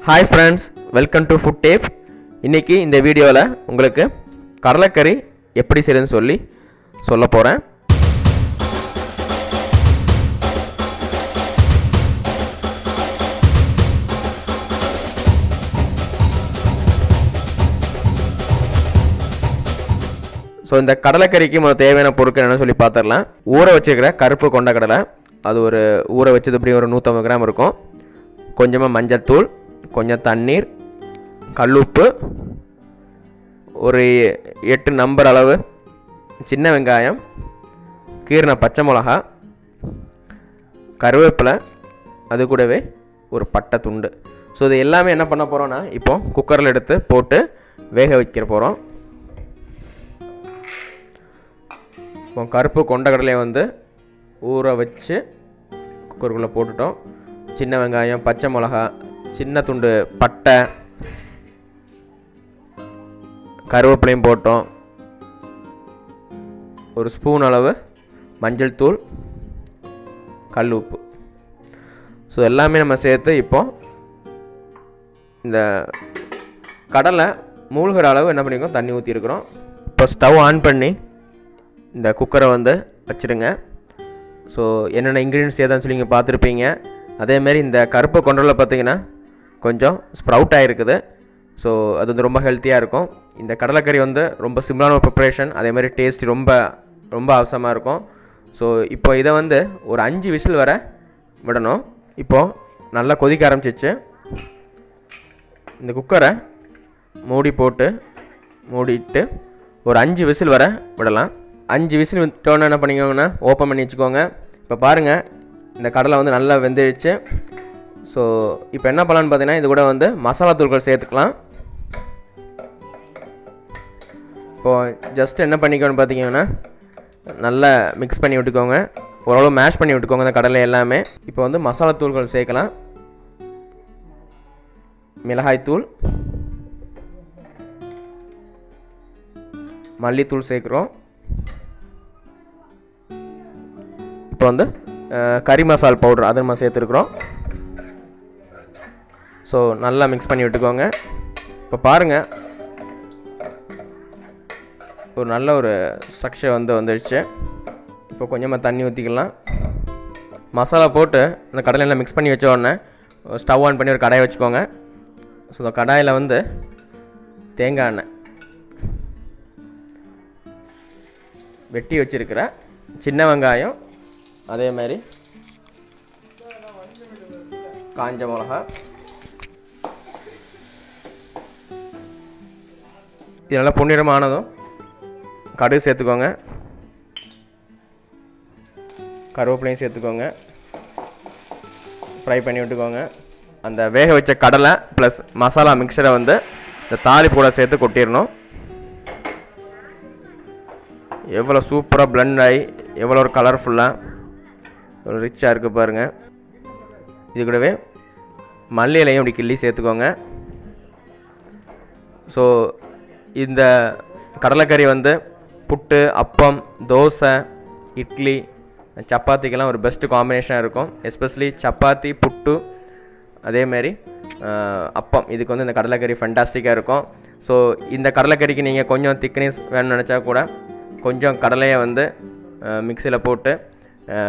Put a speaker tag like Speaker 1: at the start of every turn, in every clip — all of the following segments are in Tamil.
Speaker 1: Hi friends, welcome to Food Tape. இன்னைக்கு இந்த வீடியோல உங்களுக்கு கடலைக்கறி எப்படி செய்யணும்னு சொல்ல போறேன். ஸோ இந்த கடலைக்கறிக்கு முதல்ல தேவையான பொருட்கள் என்னன்னு சொல்லி பார்த்துடலாம். ஊற வச்சிருக்கிற கருப்பு கொண்டக்கடலை, அது ஒரு ஊற வச்சது இப்படி ஒரு 150 கிராம் இருக்கும். கொஞ்சமாக மஞ்சள் தூள், கொஞ்சம் தண்ணீர், கல்லுப்பு, ஒரு 8 நம்பர் அளவு சின்ன வெங்காயம், கீறின பச்சை மிளகா, கருவேப்பிலை, அது கூடவே ஒரு பட்டை துண்டு. ஸோ இது எல்லாமே என்ன பண்ண போகிறோன்னா இப்போ குக்கரில் எடுத்து போட்டு வேக வைக்க போகிறோம். இப்போ கருப்பு கொண்டக்கடலையை வந்து ஊற வச்சு குக்கருக்குள்ளே போட்டுட்டோம். சின்ன வெங்காயம், பச்சை மிளகா, சின்ன துண்டு பட்டை, கருவேப்பிலையும் போட்டோம். ஒரு ஸ்பூன் அளவு மஞ்சள் தூள், கல் உப்பு. ஸோ எல்லாமே நம்ம சேர்த்து இப்போ இந்த கடலை மூழ்கிற அளவு என்ன பண்ணியிருக்கோம், தண்ணி ஊற்றிருக்கிறோம். இப்போ ஸ்டவ் ஆன் பண்ணி இந்த குக்கரை வந்து வச்சுருங்க. ஸோ என்னென்ன இன்க்ரீடியன்ஸ் ஏதான்னு சொல்லி நீங்கள் பார்த்துருப்பீங்க. அதேமாரி இந்த கருப்பு கொண்டலில் பார்த்தீங்கன்னா கொஞ்சம் ஸ்ப்ரவுட் ஆகிருக்குது. ஸோ அது வந்து ரொம்ப ஹெல்த்தியாக இருக்கும். இந்த கடலைக்கறி வந்து ரொம்ப சிம்பிளான ஒரு ப்ரிப்ரேஷன், அதேமாதிரி டேஸ்ட் ரொம்ப ரொம்ப அவசரமாக இருக்கும். ஸோ இப்போ இதை வந்து ஒரு 5 விசில் வர விடணும். இப்போது நல்லா கொதிக்க ஆரம்பிச்சிச்சு. இந்த குக்கரை மூடிட்டு ஒரு 5 விசில் வர விடலாம். 5 விசில் விட்டோன்னு என்ன பண்ணிக்கோங்கன்னா ஓப்பன் பண்ணி வச்சுக்கோங்க. இப்போ பாருங்கள், இந்த கடலை வந்து நல்லா வெந்துடுச்சு. ஸோ இப்போ என்ன பண்ணலான்னு பார்த்தீங்கன்னா இது கூட வந்து மசாலா தூள்கள் சேர்த்துக்கலாம். இப்போது ஜஸ்ட் என்ன பண்ணிக்கோன்னு பார்த்தீங்கன்னா நல்லா மிக்ஸ் பண்ணி விட்டுக்கோங்க, ஓரளவு மேஷ் பண்ணி விட்டுக்கோங்க இந்த கடலை எல்லாமே. இப்போ வந்து மசாலா தூள்கள் சேர்க்கலாம். மிளகாய்த்தூள், மல்லித்தூள் சேர்க்குறோம். இப்போ வந்து கறி மசால் பவுடர் அதை நம்ம சேர்த்துருக்குறோம். ஸோ நல்லா மிக்ஸ் பண்ணி விட்டுக்கோங்க. இப்போ பாருங்கள், ஒரு நல்ல ஒரு ஸ்ட்ரக்சர் வந்துடுச்சு. இப்போ கொஞ்சமாக தண்ணி ஊற்றிக்கலாம். மசாலா போட்டு இந்த கடையில் மிக்ஸ் பண்ணி வச்ச உடனே ஸ்டவ் ஆன் பண்ணி ஒரு கடாயை வச்சுக்கோங்க. ஸோ இந்த கடாயில் வந்து தேங்காய் எண்ணெய், வெட்டி வச்சுருக்கிற சின்ன வெங்காயம், அதே மாதிரி காஞ்ச மிளகா, இது நல்லா பொன்னிறமானதும் கடுகு சேர்த்துக்கோங்க, கருவேப்பிலையும் சேர்த்துக்கோங்க, ஃப்ரை பண்ணி விட்டுக்கோங்க. அந்த வேக வச்ச கடலை ப்ளஸ் மசாலா மிக்சரை வந்து இந்த தாளிப்பு கூட சேர்த்து கொட்டிடணும். எவ்வளோ சூப்பராக பிளெண்ட் ஆகி எவ்வளோ ஒரு கலர்ஃபுல்லாக ஒரு ரிச்சாக இருக்குது பாருங்கள். இது கூடவே மல்லி இலையும் இப்படி கிள்ளி சேர்த்துக்கோங்க. ஸோ இந்த கடலைக்கறி வந்து புட்டு, அப்பம், தோசை, இட்லி, சப்பாத்திக்கெல்லாம் ஒரு பெஸ்ட்டு காம்பினேஷனாக இருக்கும். எஸ்பெஷலி சப்பாத்தி, புட்டு, அதேமாரி அப்பம், இதுக்கு வந்து இந்த கடலைக்கறி ஃபண்டாஸ்டிக்காக இருக்கும். ஸோ இந்த கடலைக்கறிக்கு நீங்கள் கொஞ்சம் திக்னஸ் வேணும்னு நினச்சா கூட கொஞ்சம் கடலையை வந்து மிக்சியில் போட்டு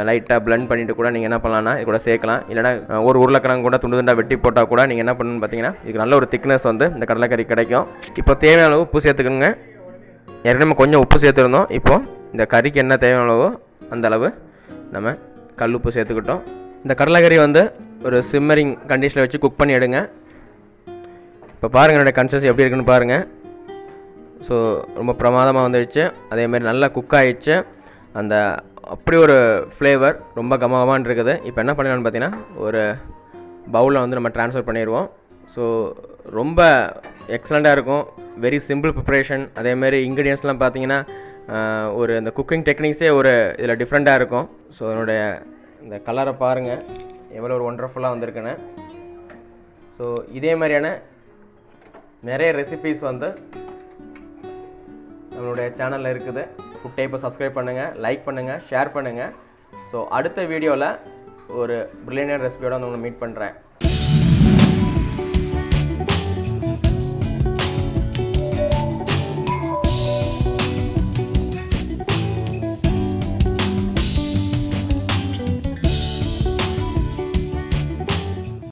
Speaker 1: லைட்டாக பிளெண்ட் பண்ணிவிட்டு கூட நீங்கள் என்ன பண்ணலான்னா இது கூட சேர்க்கலாம். இல்லைனா ஒரு உருளைக்கிழங்கு கூட துண்டு துண்டாக வெட்டி போட்டால் கூட நீங்கள் என்ன பண்ணணும்னு பார்த்தீங்கன்னா இதுக்கு நல்ல ஒரு திக்னஸ் வந்து இந்த கடலைக்கறி கிடைக்கும். இப்போ தேவையான அளவு உப்பு சேர்த்துக்கணுங்க. ஏற்கனவே நம்ம கொஞ்சம் உப்பு சேர்த்துருந்தோம். இப்போது இந்த கறிக்கு என்ன தேவையான அளவோ அந்த அளவு நம்ம கல் உப்பு சேர்த்துக்கிட்டோம். இந்த கடலைக்கறி வந்து ஒரு சிம்மரிங் கண்டிஷனில் வச்சு குக் பண்ணி எடுங்க. இப்போ பாருங்கள் என்னோடய கன்சிஸ்டன்சி எப்படி இருக்குன்னு பாருங்கள். ஸோ ரொம்ப பிரமாதமாக வந்துடுச்சு. அதேமாதிரி நல்லா குக் ஆகிடுச்சு. அந்த அப்படி ஒரு ஃப்ளேவர் ரொம்ப கமகமான்னு இருக்குது. இப்போ என்ன பண்ணலான்னு பார்த்தீங்கன்னா ஒரு பவுலில் வந்து நம்ம ட்ரான்ஸ்ஃபர் பண்ணிடுவோம். ஸோ ரொம்ப எக்ஸலண்ட்டாக இருக்கும். Very simple preparation. அதேமாதிரி இன்க்ரீடியன்ஸ்லாம் பார்த்தீங்கன்னா ஒரு இந்த குக்கிங் டெக்னிக்ஸே ஒரு இதில் டிஃப்ரெண்ட்டாக இருக்கும். ஸோ என்னுடைய இந்த கலரை பாருங்கள் எவ்வளோ ஒரு ஒண்டர்ஃபுல்லாக வந்திருக்குன்னு. ஸோ இதே மாதிரியான நிறைய ரெசிபீஸ் வந்து நம்மளுடைய சேனலில் இருக்குது. ஃபுட் டைப்பை சப்ஸ்கிரைப் பண்ணுங்கள், லைக் பண்ணுங்கள், ஷேர் பண்ணுங்கள். ஸோ அடுத்த வீடியோவில் ஒரு பிரில்லியன்ட் ரெசிபியோட வந்து உங்களை மீட் பண்ணுறேன்.